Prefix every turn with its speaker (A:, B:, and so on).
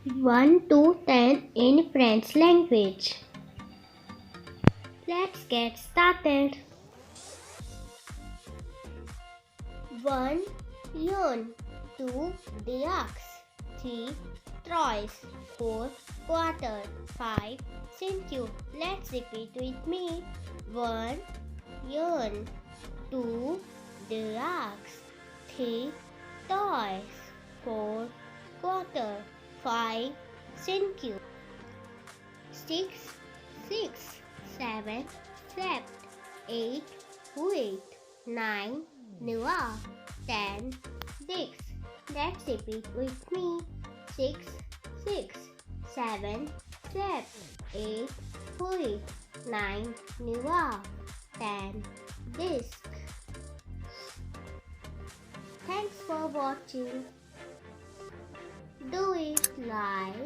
A: 1 to 10 in French language. Let's get started. 1. Yawn. 2. Dux. 3. Trois. 4. Quarter. 5. Century. Let's repeat with me. 1. Yawn. 2. Dux. 3. Toys. 4. Quarter. 5. Century. 6. 6. 7. Slept. 8. Wait. 9. Noir. 10. Dix. Let's repeat with me. 6. 6. 7. Slept. 8. Wait. 9. Noir. 10. Disc. Thanks for watching. Do it like